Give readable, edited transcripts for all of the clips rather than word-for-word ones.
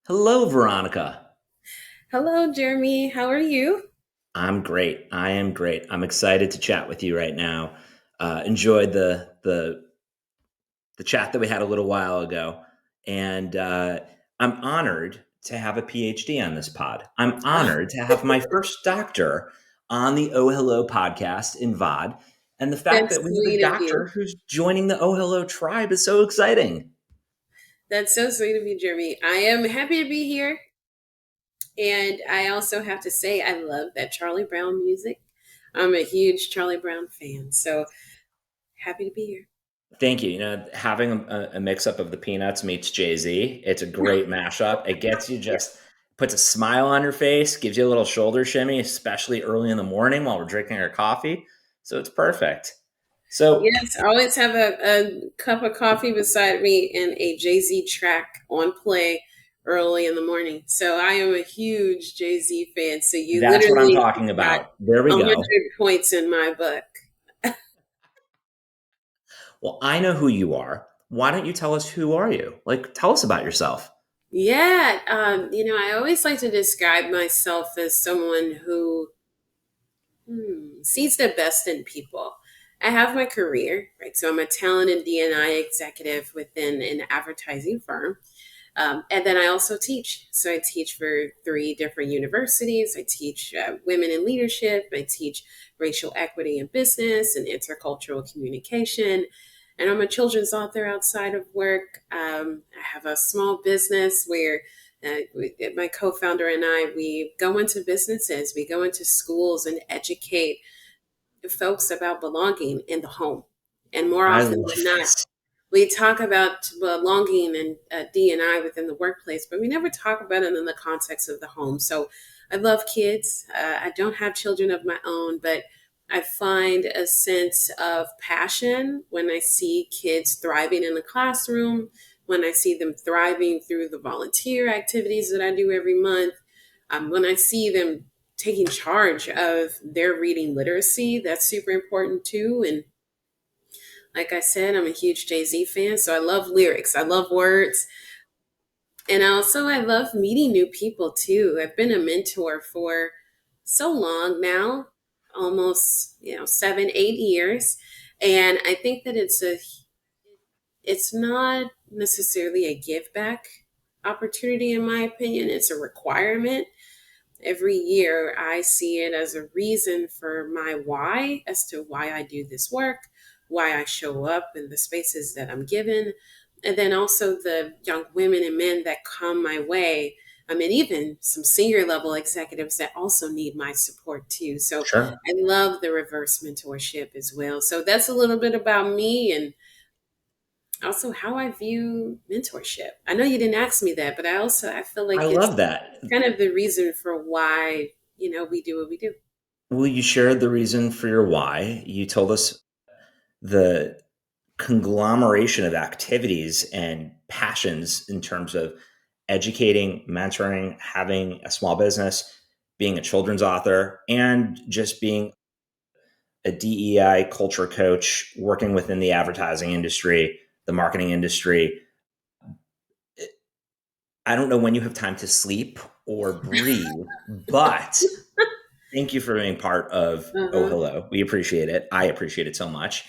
Hello, Veronica. Hello, Jeremy. How are you? I'm great. I am great. I'm excited to chat with you right now. Enjoyed the chat that we had a little while ago, and I'm honored to have a PhD on this pod. I'm honored to have my first doctor on the Oh Hello podcast in VOD, and the fact That's that we have a sweet of you. doctor who's joining the Oh Hello tribe is so exciting. That's so sweet of you, Jeremy. I am happy to be here. And I also have to say, I love that Charlie Brown music. I'm a huge Charlie Brown fan. So happy to be here. Thank you. Having a mix up of the Peanuts meets Jay Z, it's a great mashup. It gets you just puts a smile on your face, gives you a little shoulder shimmy, especially early in the morning while we're drinking our coffee. So it's perfect. So Yes, I always have a cup of coffee beside me and a Jay Z track on play early in the morning. So I am a huge Jay Z fan. So you that's what I'm literally talking got about. There we 100 go. points in my book. Well, I know who you are. Why don't you tell us who are you? Like, tell us about yourself. Yeah, I always like to describe myself as someone who sees the best in people. I have my career, right? So I'm a talent and D&I executive within an advertising firm. And then I also teach. So I teach for three different universities. I teach women in leadership. I teach racial equity in business and intercultural communication. And I'm a children's author outside of work. I have a small business where my co-founder and we go into businesses, we go into schools and educate folks about belonging in the home. And more I often love than not, this. we talk about belonging and D&I within the workplace, but we never talk about it in the context of the home. So I love kids. I don't have children of my own, but I find a sense of passion when I see kids thriving in the classroom, when I see them thriving through the volunteer activities that I do every month, when I see them taking charge of their reading literacy. That's super important too. And like I said, I'm a huge Jay Z fan, so I love lyrics. I love words. And also, I love meeting new people too. I've been a mentor for so long now, almost 7, 8 years, and I think that it's not necessarily a give back opportunity in my opinion. It's a requirement. Every year, I see it as a reason for my why, as to why I do this work, why I show up in the spaces that I'm given, and then also the young women and men that come my way. I mean, even some senior level executives that also need my support too. So Sure. I love the reverse mentorship as well. So that's a little bit about me and also how I view mentorship. I know you didn't ask me that, but I feel I like it's love that. kind of the reason for why we do what we do. Well, you shared the reason for your why. You told us the conglomeration of activities and passions in terms of educating, mentoring, having a small business, being a children's author, and just being a DEI culture coach, working within the advertising industry, the marketing industry. I don't know when you have time to sleep or breathe, but thank you for being part of Oh Uh-huh. Hello. We appreciate it. I appreciate it so much.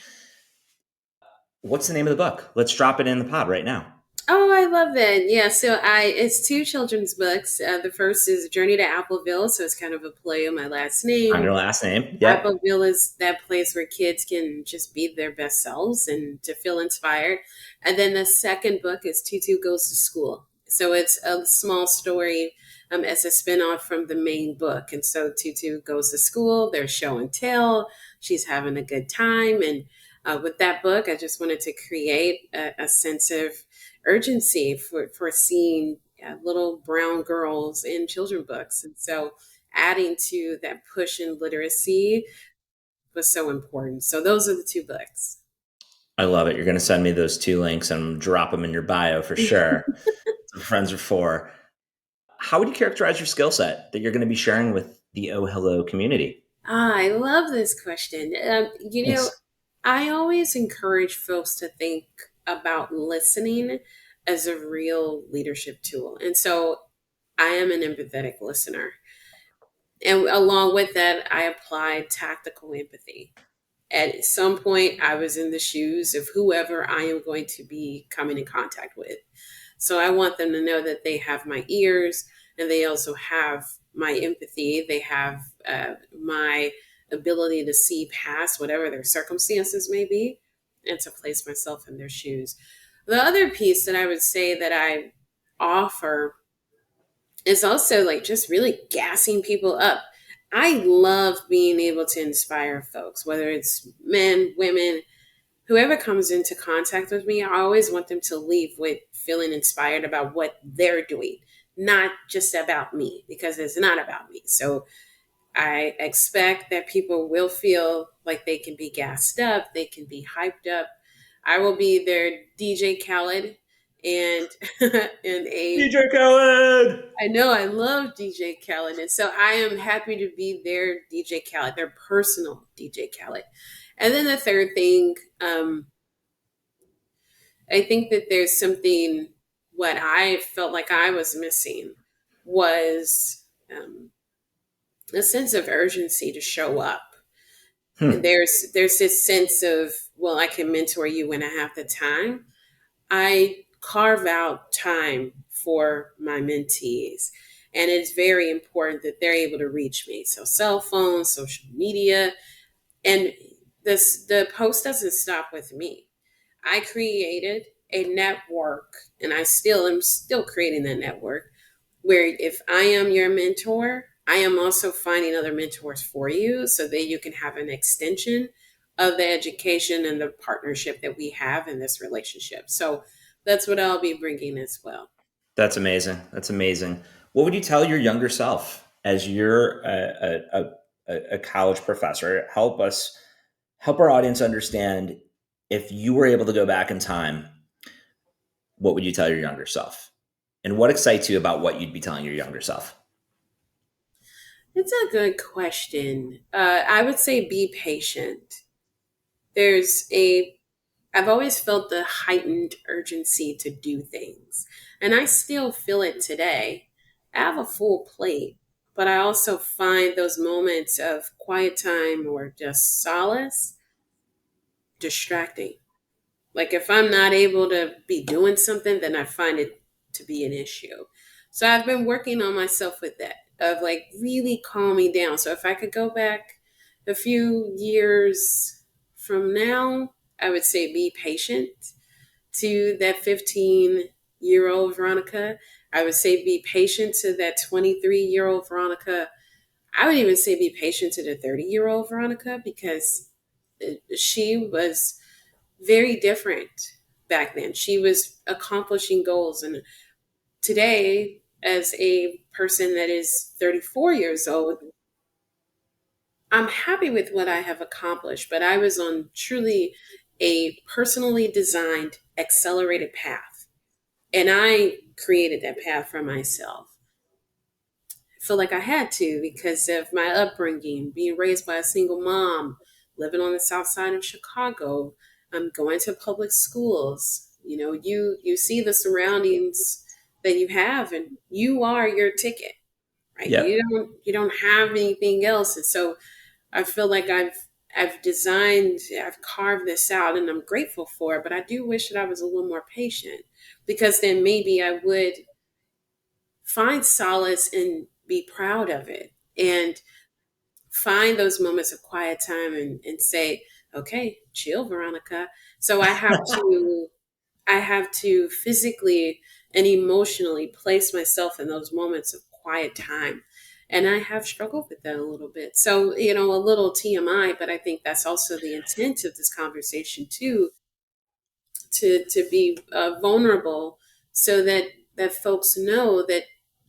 What's the name of the book? Let's drop it in the pod right now. Oh, I love it. Yeah, so I it's two children's books. The first is Journey to Appleville, so it's kind of a play on my last On name. your last name. Yep. Appleville is that place where kids can just be their best selves and to feel inspired. And then the second book is Tutu Goes to School. So it's a small story as a spinoff from the main book. And so Tutu goes to school, there's show and tell, she's having a good time. And with that book, I just wanted to create a sense of urgency for seeing little brown girls in children books. And so adding to that push in literacy was so important. So those are the two books. I love it. You're going to send me those two links and drop them in your bio for sure. That's what friends are for. How would you characterize your skill set that you're going to be sharing with the Oh Hello community? I love this question. Thanks. I always encourage folks to think about listening as a real leadership tool. And so I am an empathetic listener. And along with that, I applied tactical empathy. At some point, I was in the shoes of whoever I am going to be coming in contact with. So I want them to know that they have my ears and they also have my empathy. They have my ability to see past whatever their circumstances may be and to place myself in their shoes. The other piece that I would say that I offer is also like just really gassing people up. I love being able to inspire folks, whether it's men, women, whoever comes into contact with me. I always want them to leave with feeling inspired about what they're doing, not just about me, because it's not about me. So I expect that people will feel like they can be gassed up, they can be hyped up. I will be their DJ Khaled and and a DJ Khaled. I know I love DJ Khaled, and so I am happy to be their DJ Khaled, their personal DJ Khaled. And then the third thing, I think that there's something what I felt like I was missing was a sense of urgency to show up. And Hmm. there's this sense of, well, I can mentor you when I have the time. I carve out time for my mentees. And it's very important that they're able to reach me. So cell phones, social media, and the post doesn't stop with me. I created a network and I still am still creating that network where if I am your mentor, I am also finding other mentors for you so that you can have an extension of the education and the partnership that we have in this relationship. So that's what I'll be bringing as well. That's amazing. That's amazing. What would you tell your younger self as you're a college professor? Help our audience understand, if you were able to go back in time, what would you tell your younger self? And what excites you about what you'd be telling your younger self? It's a good question. I would say be patient. There's a I've always felt the heightened urgency to do things, and I still feel it today. I have a full plate, but I also find those moments of quiet time or just solace distracting. Like if I'm not able to be doing something, then I find it to be an issue. So I've been working on myself with that, of like really calming down. So if I could go back a few years from now, I would say be patient to that 15-year-old Veronica. I would say be patient to that 23-year-old Veronica. I would even say be patient to the 30-year-old Veronica because she was very different back then. She was accomplishing goals. And today, as a person that is 34 years old, I'm happy with what I have accomplished, but I was on truly a personally designed accelerated path. And I created that path for myself. I feel like I had to because of my upbringing, being raised by a single mom, living on the south side of Chicago, going to public schools. You know, you see the surroundings that you have, and you are your ticket, right? Yeah. You don't have anything else, and so I feel like I've carved this out, and I'm grateful for it. But I do wish that I was a little more patient because then maybe I would find solace and be proud of it and find those moments of quiet time and say, okay, chill, Veronica. So I have to physically and emotionally place myself in those moments of quiet time. And I have struggled with that a little bit. So, a little TMI, but I think that's also the intent of this conversation too, to be vulnerable so that folks know that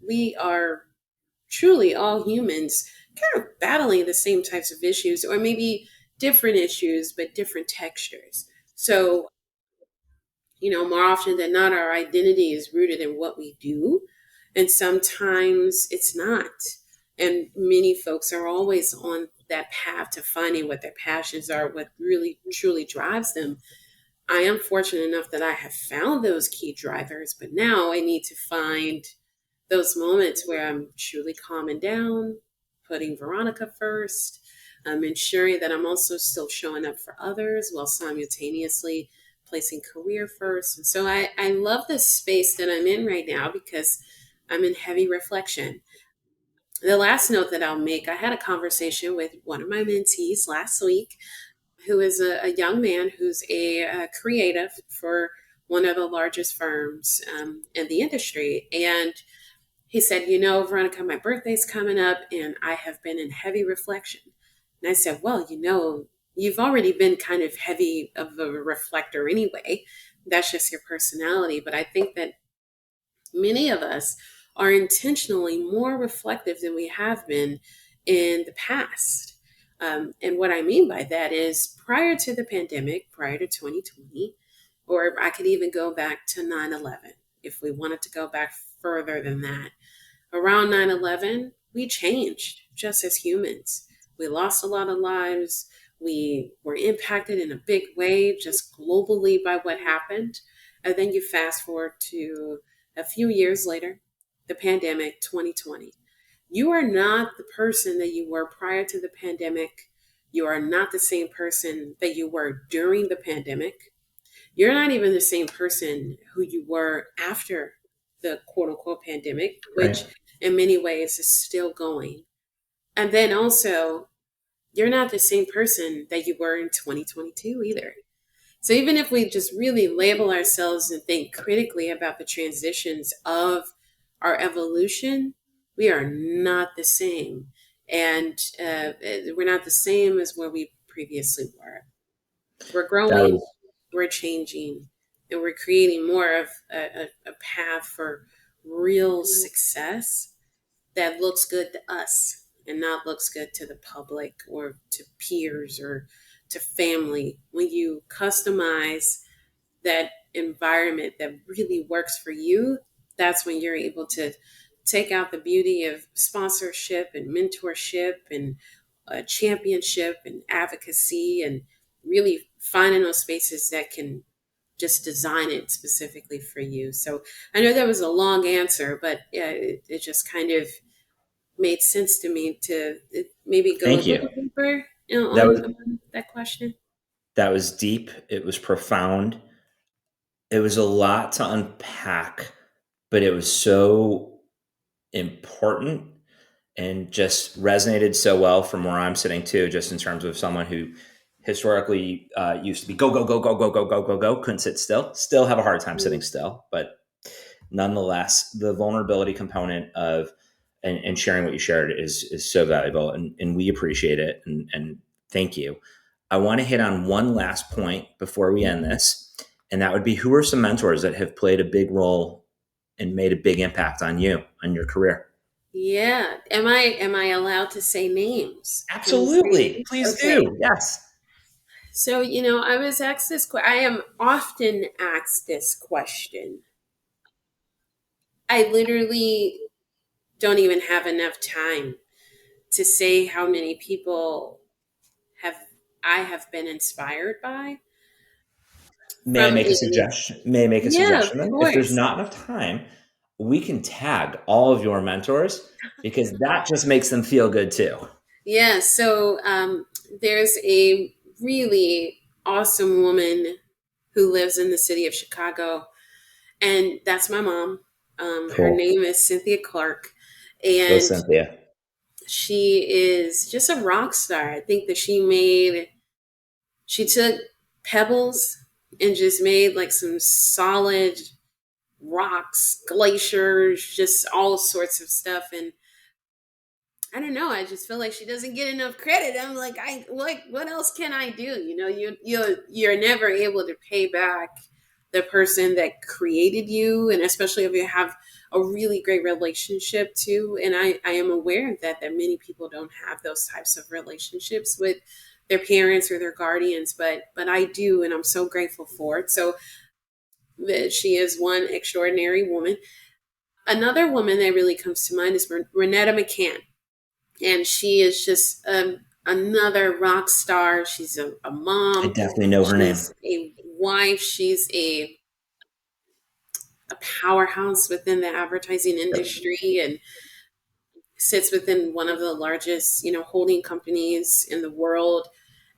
we are truly all humans kind of battling the same types of issues or maybe different issues but different textures. So more often than not our identity is rooted in what we do, and sometimes it's not. And many folks are always on that path to finding what their passions are, what really truly drives them. I am fortunate enough that I have found those key drivers, but now I need to find those moments where I'm truly calming down, putting Veronica first, ensuring that I'm also still showing up for others while simultaneously placing career first. And so I love this space that I'm in right now because I'm in heavy reflection. The last note that I'll make, I had a conversation with one of my mentees last week who is a young man who's a creative for one of the largest firms in the industry. And he said, Veronica, my birthday's coming up and I have been in heavy reflection. And I said, well, you've already been kind of heavy of a reflector anyway. That's just your personality. But I think that many of us are intentionally more reflective than we have been in the past. And what I mean by that is prior to the pandemic, prior to 2020, or I could even go back to 9/11 if we wanted to go back further than that. Around 9/11, we changed just as humans. We lost a lot of lives. We were impacted in a big way just globally by what happened. And then you fast forward to a few years later, the pandemic, 2020. You are not the person that you were prior to the pandemic. You are not the same person that you were during the pandemic. You're not even the same person who you were after the quote unquote pandemic, which Right. in many ways is still going. And then also, you're not the same person that you were in 2022 either. So even if we just really label ourselves and think critically about the transitions of our evolution, we are not the same. And we're not the same as where we previously were. We're That growing, was we're changing, and we're creating more of a path for real success that looks good to us and not looks good to the public or to peers or to family. When you customize that environment that really works for you, that's when you're able to take out the beauty of sponsorship and mentorship and championship and advocacy and really finding those spaces that can just design it specifically for you. So I know that was a long answer, but it just kind of made sense to me to maybe go a Thank you. little deeper That was on that question. that was deep. It was profound. It was a lot to unpack, but it was so important and just resonated so well from where I'm sitting too, just in terms of someone who historically used to be go, go, go, go, go, go, go, go, go, couldn't sit still have a hard time sitting Mm. still. But nonetheless, the vulnerability component of and sharing what you shared is so valuable, and we appreciate it, and thank you. I want to hit on one last point before we end this, and that would be who are some mentors that have played a big role and made a big impact on you, on your career? Yeah. Am I allowed to say names? Can we say Absolutely. names? Please Okay. do. Yes. So, I was asked this I am often asked this question. I literally don't even have enough time to say how many people have I have been inspired by May I from make a a suggestion? May I make a yeah, of suggestion then? If there's course. not enough time, we can tag all of your mentors because that just makes them feel good too. Yeah, so there's a really awesome woman who lives in the city of Chicago, and that's my mom. Her Cool. name is Cynthia Clark, Go, and Cynthia. she is just a rock star. I think that she took pebbles and just made like some solid rocks, glaciers, just all sorts of stuff. And I don't know. I just feel like she doesn't get enough credit. I'm like, what else can I do? You're never able to pay back the person that created you, and especially if you have a really great relationship too. And I am aware of that many people don't have those types of relationships with their parents or their guardians, but I do, and I'm so grateful for it. So that she is one extraordinary woman. Another woman that really comes to mind is Renetta McCann, and she is just another rock star. She's a I mom. definitely know her name. She's a wife. She's a powerhouse within the advertising industry and sits within one of the largest, holding companies in the world.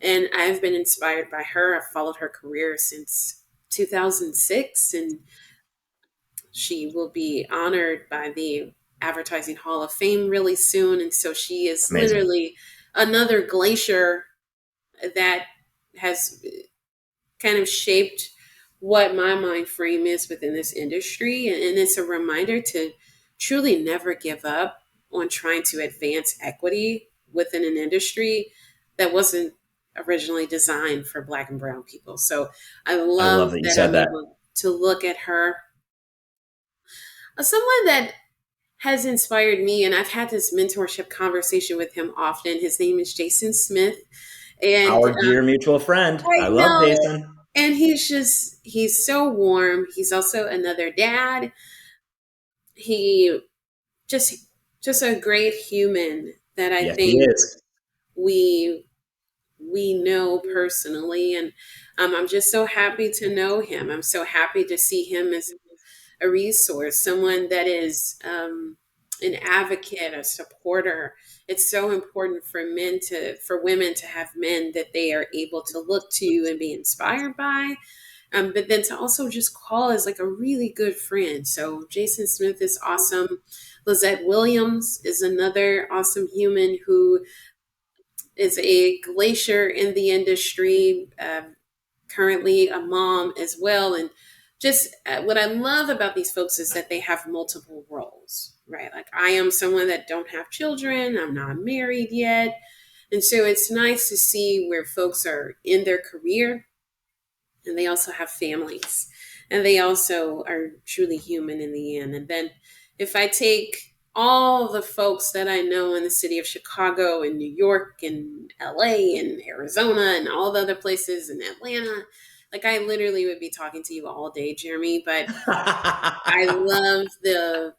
And I've been inspired by her. I've followed her career since 2006, and she will be honored by the Advertising Hall of Fame really soon. And so she is Amazing. literally another glacier that has kind of shaped what my mind frame is within this industry. And it's a reminder to truly never give up on trying to advance equity within an industry that wasn't originally designed for Black and Brown people. So I I love love that you that said I'm that. able to look at her as someone that has inspired me. And I've had this mentorship conversation with him often. His name is Jason Smith. And Our dear mutual friend. I I love know. Jason. And he's so warm. He's also another dad. He just just a great human that I Yes, he think is. we we know personally. And I'm just so happy to know him. I'm so happy to see him as a resource, someone that is an advocate, a supporter. It's so important for women to have men that they are able to look to and be inspired by, but then to also just call as like a really good friend. So Jason Smith is awesome. Lizette Williams is another awesome human who is a glacier in the industry, currently a mom as well. And just what I love about these folks is that they have multiple roles, right? Like I am someone that don't have children, I'm not married yet. And so it's nice to see where folks are in their career and they also have families and they also are truly human in the end. And then if I take all the folks that I know in the city of Chicago and New York and LA and Arizona and all the other places in Atlanta, like I literally would be talking to you all day, Jeremy. But I love the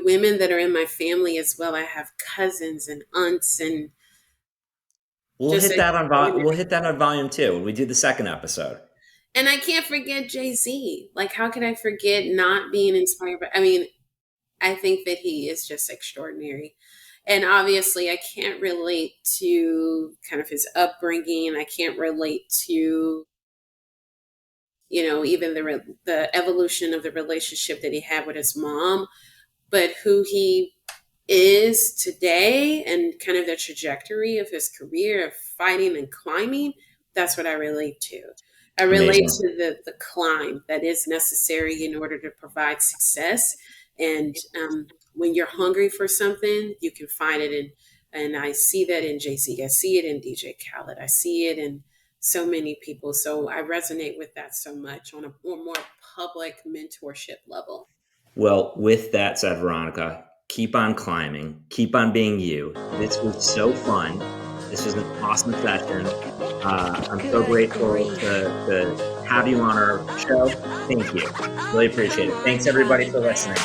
women that are in my family as well. I have cousins and aunts and just We'll extraordinary. hit that on volume 2 when we do the second episode. And I can't forget Jay Z. Like, how could I forget not being inspired by? I mean, I think that he is just extraordinary. And obviously, I can't relate to kind of his upbringing. I can't relate to, even the evolution of the relationship that he had with his mom, but who he is today and kind of the trajectory of his career of fighting and climbing. That's what I relate to. I relate Amazing. to the climb that is necessary in order to provide success. And when you're hungry for something, you can find it in. And I see that in JC. I see it in DJ Khaled. I see it in so many people. So I resonate with that so much on a more public mentorship level. Well, with that said, Veronica, keep on climbing, keep on being you. This was so fun. This was an awesome session. I'm so grateful to have you on our show. Thank you. Really appreciate it. Thanks, everybody, for listening.